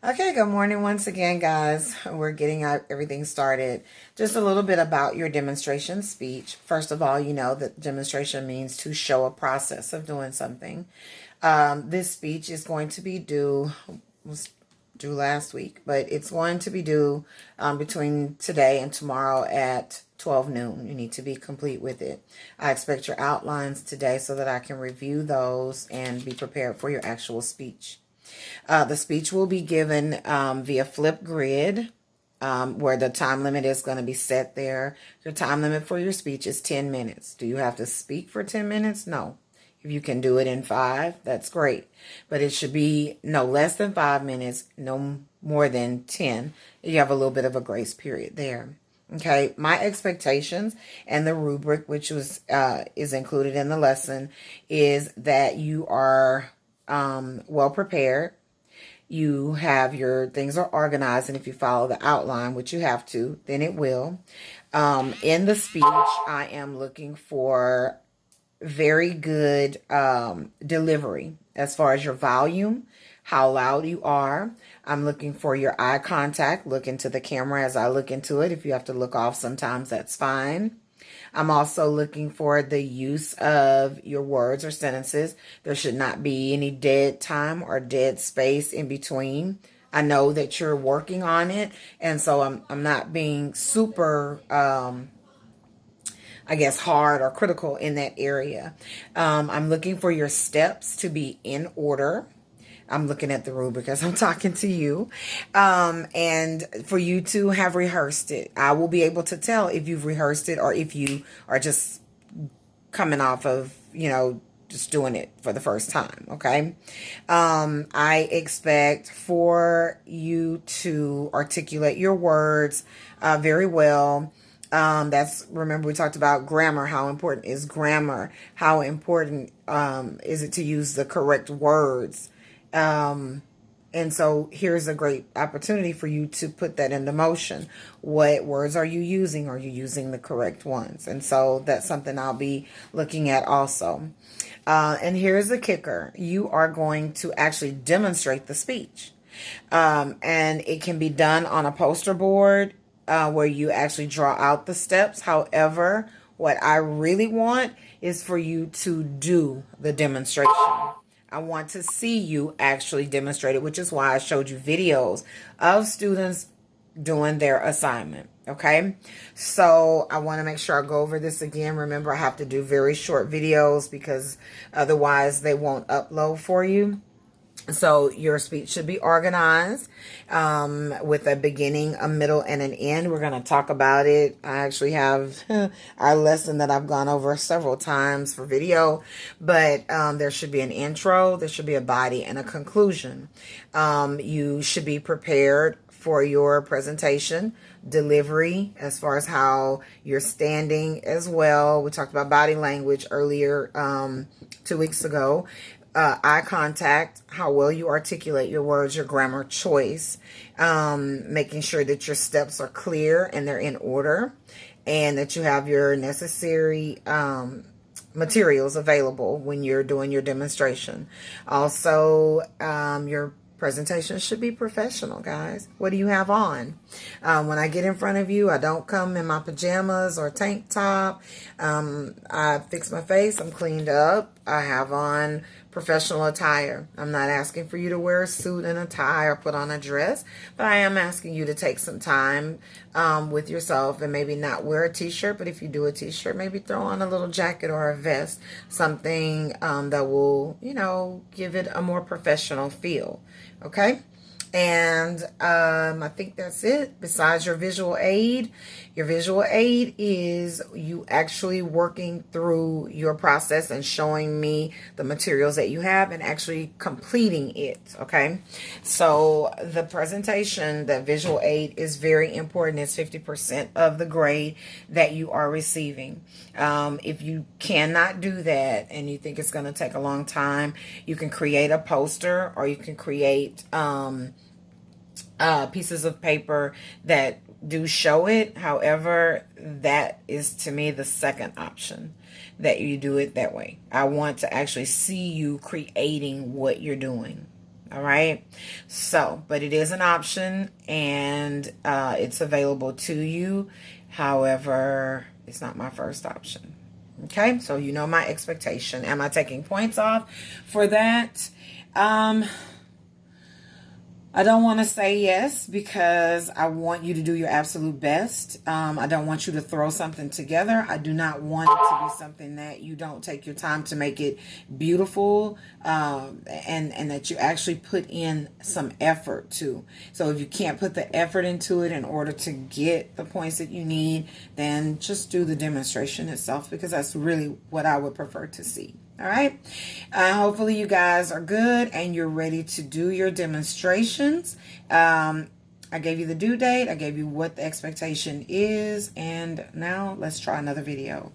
Okay, good morning once again, guys. We're getting everything started. Just a little bit about your demonstration speech. First of all, you know that demonstration means to show a process of doing something. This speech is going to be was due last week, but it's going to be due between today and tomorrow at 12 noon. You need to be complete with it. I expect your outlines today so that I can review those and be prepared for your actual speech. The speech will be given via Flipgrid, where the time limit is going to be set there. Your time limit for your speech is 10 minutes. Do you have to speak for 10 minutes? No. If you can do it in 5, that's great. But it should be no less than 5 minutes, no more than 10. You have a little bit of a grace period there. Okay, my expectations and the rubric, which is included in the lesson, is that you are well prepared. You have your things are organized, and if you follow the outline, which you have to, then it will. In the speech, I am looking for very good delivery as far as your volume, how loud you are. I'm looking for your eye contact. Look into the camera as I look into it. If you have to look off sometimes, that's fine. I'm also looking for the use of your words or sentences. There should not be any dead time or dead space in between. I know that you're working on it, and so I'm not being super I guess hard or critical in that area. I'm looking for your steps to be in order. I'm looking at the rubric as I'm talking to you. And for you to have rehearsed it. I will be able to tell if you've rehearsed it or if you are just coming off of, just doing it for the first time. Okay. I expect for you to articulate your words very well. Remember we talked about grammar. How important is grammar? How important is it to use the correct words? And so here's a great opportunity for you to put that into motion. What words are you using? Are you using the correct ones? And so that's something I'll be looking at also. And here's the kicker. You are going to actually demonstrate the speech. And it can be done on a poster board where you actually draw out the steps. However, what I really want is for you to do the demonstration. I want to see you actually demonstrate it, which is why I showed you videos of students doing their assignment. Okay, so I want to make sure I go over this again. Remember, I have to do very short videos because otherwise they won't upload for you. So your speech should be organized with a beginning, a middle, and an end. We're going to talk about it. I actually have our lesson that I've gone over several times for video, but there should be an intro, there should be a body, and a conclusion. You should be prepared for your presentation, delivery, as far as how you're standing as well. We talked about body language earlier 2 weeks ago. Eye contact, how well you articulate your words, your grammar choice, making sure that your steps are clear and they're in order, and that you have your necessary materials available when you're doing your demonstration. Also, your presentation should be professional, guys. What do you have on? When I get in front of you, I don't come in my pajamas or tank top. I fix my face. I'm cleaned up. I have on professional attire. I'm not asking for you to wear a suit and a tie or put on a dress, but I am asking you to take some time with yourself and maybe not wear a t-shirt, but if you do a t-shirt, maybe throw on a little jacket or a vest, something that will, give it a more professional feel. Okay. And I think that's it. Besides your visual aid is you actually working through your process and showing me the materials that you have and actually completing it. Okay. So the presentation, the visual aid is very important. It's 50% of the grade that you are receiving. If you cannot do that and you think it's going to take a long time, you can create a poster or you can create pieces of paper that do show it. However, that is to me the second option, that you do it that way. I want to actually see you creating what you're doing. All right. So, but it is an option, and it's available to you. However, it's not my first option. Okay. So, you know my expectation. Am I taking points off for that? I don't want to say yes because I want you to do your absolute best. I don't want you to throw something together. I do not want it to be something that you don't take your time to make it beautiful, and that you actually put in some effort to. So if you can't put the effort into it in order to get the points that you need, then just do the demonstration itself, because that's really what I would prefer to see. All right. Hopefully you guys are good and you're ready to do your demonstrations. I gave you the due date. I gave you what the expectation is. And now let's try another video.